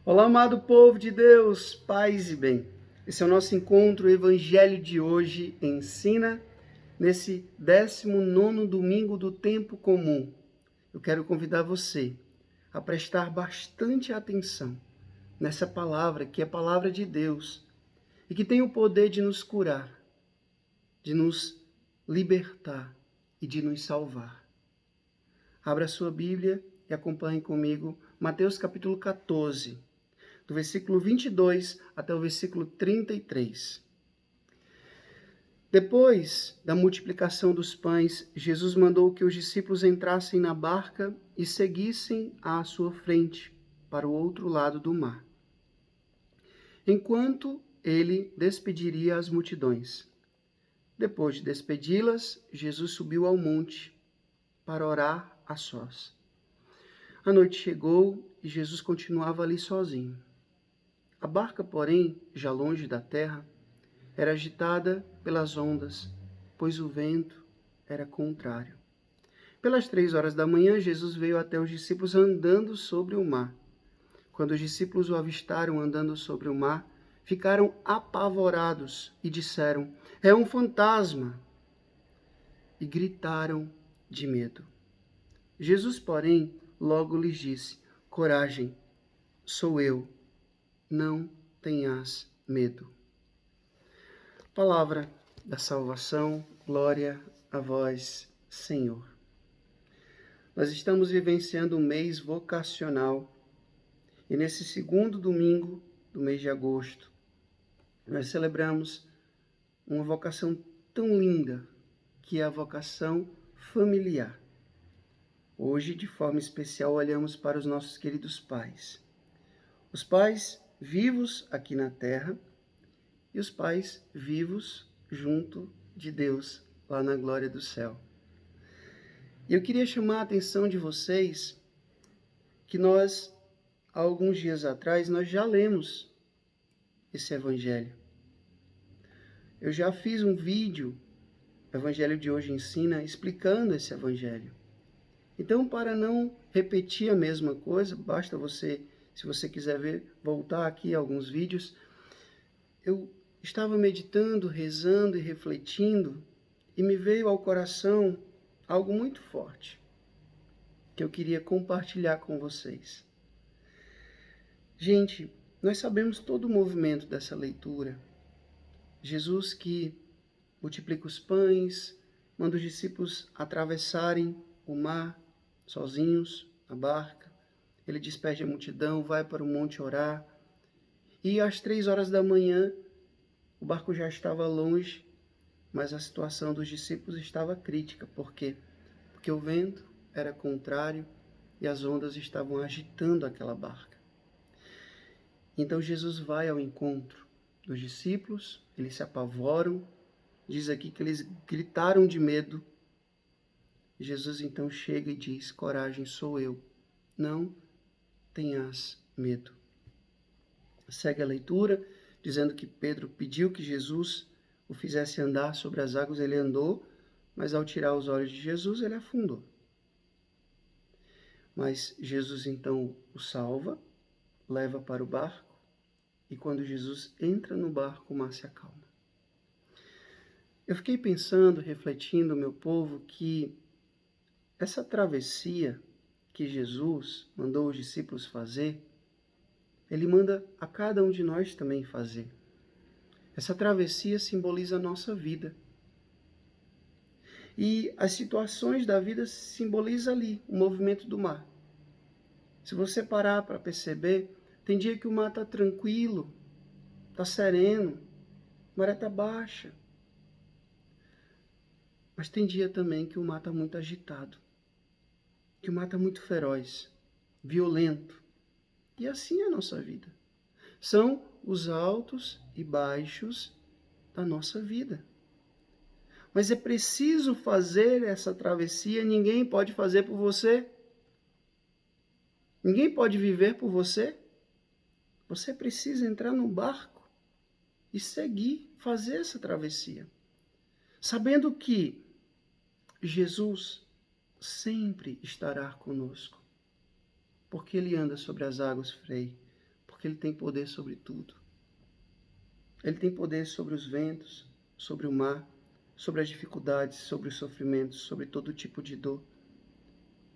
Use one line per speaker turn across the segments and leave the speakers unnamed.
Olá, amado povo de Deus, paz e bem. Esse é o nosso encontro, o Evangelho de hoje ensina, nesse 19º domingo do tempo comum. Eu quero convidar você a prestar bastante atenção nessa palavra, que é a palavra de Deus, e que tem o poder de nos curar, de nos libertar e de nos salvar. Abra sua Bíblia e acompanhe comigo Mateus capítulo 14. Do versículo 22 até o versículo 33. Depois da multiplicação dos pães, Jesus mandou que os discípulos entrassem na barca e seguissem à sua frente, para o outro lado do mar, enquanto ele despediria as multidões. Depois de despedi-las, Jesus subiu ao monte para orar a sós. A noite chegou e Jesus continuava ali sozinho. A barca, porém, já longe da terra, era agitada pelas ondas, pois o vento era contrário. Pelas 3 horas da manhã, Jesus veio até os discípulos andando sobre o mar. Quando os discípulos o avistaram andando sobre o mar, ficaram apavorados e disseram: "É um fantasma!" E gritaram de medo. Jesus, porém, logo lhes disse: "Coragem, sou eu. Não tenhas medo." Palavra da salvação, glória a vós, Senhor. Nós estamos vivenciando um mês vocacional e nesse segundo domingo do mês de agosto, nós celebramos uma vocação tão linda, que é a vocação familiar. Hoje, de forma especial, olhamos para os nossos queridos pais. Os pais vivos aqui na terra e os pais vivos junto de Deus, lá na glória do céu. E eu queria chamar a atenção de vocês que nós, há alguns dias atrás, nós já lemos esse evangelho. Eu já fiz um vídeo, o Evangelho de Hoje Ensina, explicando esse evangelho. Então, para não repetir a mesma coisa, basta você, se você quiser ver, voltar aqui a alguns vídeos. Eu estava meditando, rezando e refletindo, e me veio ao coração algo muito forte, que eu queria compartilhar com vocês. Gente, nós sabemos todo o movimento dessa leitura. Jesus que multiplica os pães, manda os discípulos atravessarem o mar sozinhos, na barca. Ele despede a multidão, vai para o monte orar. E às 3 horas da manhã, o barco já estava longe, mas a situação dos discípulos estava crítica. Por quê? Porque o vento era contrário e as ondas estavam agitando aquela barca. Então Jesus vai ao encontro dos discípulos, eles se apavoram, diz aqui que eles gritaram de medo. Jesus então chega e diz: "Coragem, sou eu, não tenhas medo." Segue a leitura, dizendo que Pedro pediu que Jesus o fizesse andar sobre as águas. Ele andou, mas ao tirar os olhos de Jesus, ele afundou. Mas Jesus então o salva, leva para o barco, e quando Jesus entra no barco, o mar se acalma. Eu fiquei pensando, refletindo, meu povo, que essa travessia que Jesus mandou os discípulos fazer, ele manda a cada um de nós também fazer. Essa travessia simboliza a nossa vida. E as situações da vida simbolizam ali o movimento do mar. Se você parar para perceber, tem dia que o mar está tranquilo, está sereno, a maré está baixa. Mas tem dia também que o mar está muito agitado, que o mar está muito feroz, violento. E assim é a nossa vida. São os altos e baixos da nossa vida. Mas é preciso fazer essa travessia, ninguém pode fazer por você. Ninguém pode viver por você. Você precisa entrar no barco e seguir, fazer essa travessia. Sabendo que Jesus sempre estará conosco. Porque ele anda sobre as águas, porque Porque Ele tem poder sobre tudo. Ele tem poder sobre os ventos, sobre o mar, sobre as dificuldades, sobre os sofrimentos, sobre todo tipo de dor,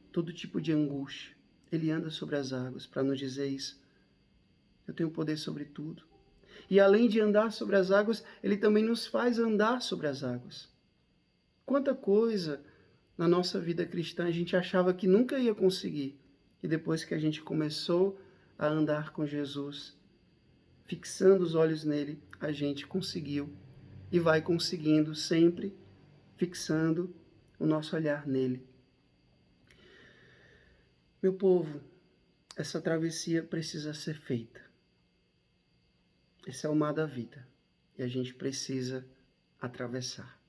todo tipo de angústia. Ele anda sobre as águas para nos dizer isso. Eu tenho poder sobre tudo. E além de andar sobre as águas, Ele também nos faz andar sobre as águas. Quanta coisa na nossa vida cristã a gente achava que nunca ia conseguir. E depois que a gente começou a andar com Jesus, fixando os olhos nele, a gente conseguiu. E vai conseguindo sempre, fixando o nosso olhar nele. Meu povo, essa travessia precisa ser feita. Esse é o mar da vida. E a gente precisa atravessar.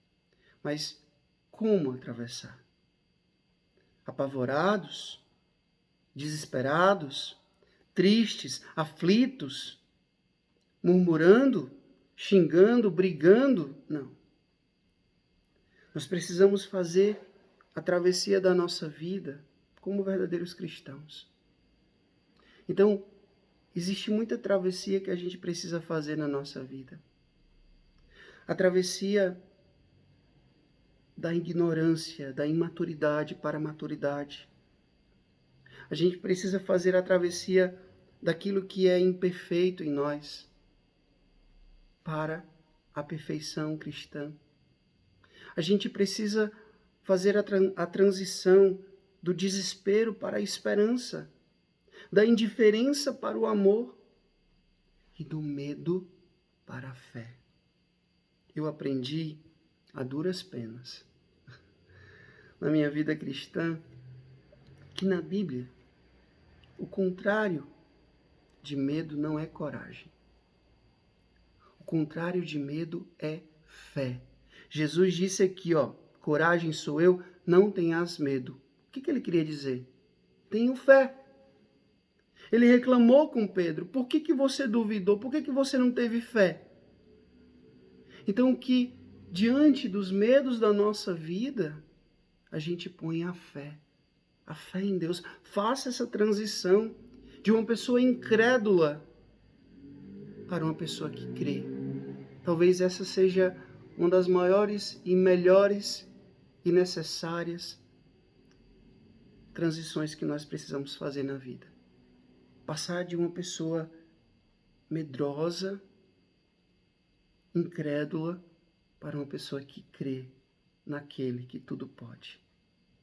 Mas como atravessar? Apavorados? Desesperados? Tristes? Aflitos? Murmurando? Xingando? Brigando? Não. Nós precisamos fazer a travessia da nossa vida como verdadeiros cristãos. Então, existe muita travessia que a gente precisa fazer na nossa vida. A travessia da ignorância, da imaturidade para a maturidade. A gente precisa fazer a travessia daquilo que é imperfeito em nós para a perfeição cristã. A gente precisa fazer a transição do desespero para a esperança, da indiferença para o amor e do medo para a fé. Eu aprendi a duras penas na minha vida cristã que na Bíblia o contrário de medo não é coragem. O contrário de medo é fé. Jesus disse aqui, coragem sou eu, não tenhas medo. O que ele queria dizer? Tenho fé. Ele reclamou com Pedro. Por que você duvidou? Por que você não teve fé? Então, que diante dos medos da nossa vida, a gente põe a fé em Deus. Faça essa transição de uma pessoa incrédula para uma pessoa que crê. Talvez essa seja uma das maiores e melhores e necessárias transições que nós precisamos fazer na vida. Passar de uma pessoa medrosa, incrédula, para uma pessoa que crê naquele que tudo pode.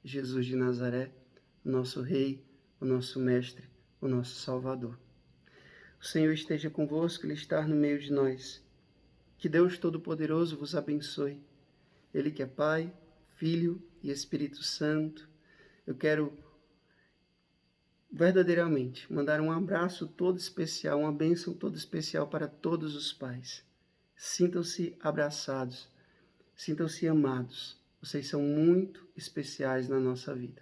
Jesus de Nazaré, o nosso Rei, o nosso Mestre, o nosso Salvador. O Senhor esteja convosco, Ele está no meio de nós. Que Deus Todo-Poderoso vos abençoe. Ele que é Pai, Filho e Espírito Santo. Eu quero verdadeiramente mandar um abraço todo especial, uma bênção toda especial para todos os pais. Sintam-se abraçados, sintam-se amados. Vocês são muito especiais na nossa vida.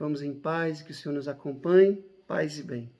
Vamos em paz, que o Senhor nos acompanhe. Paz e bem.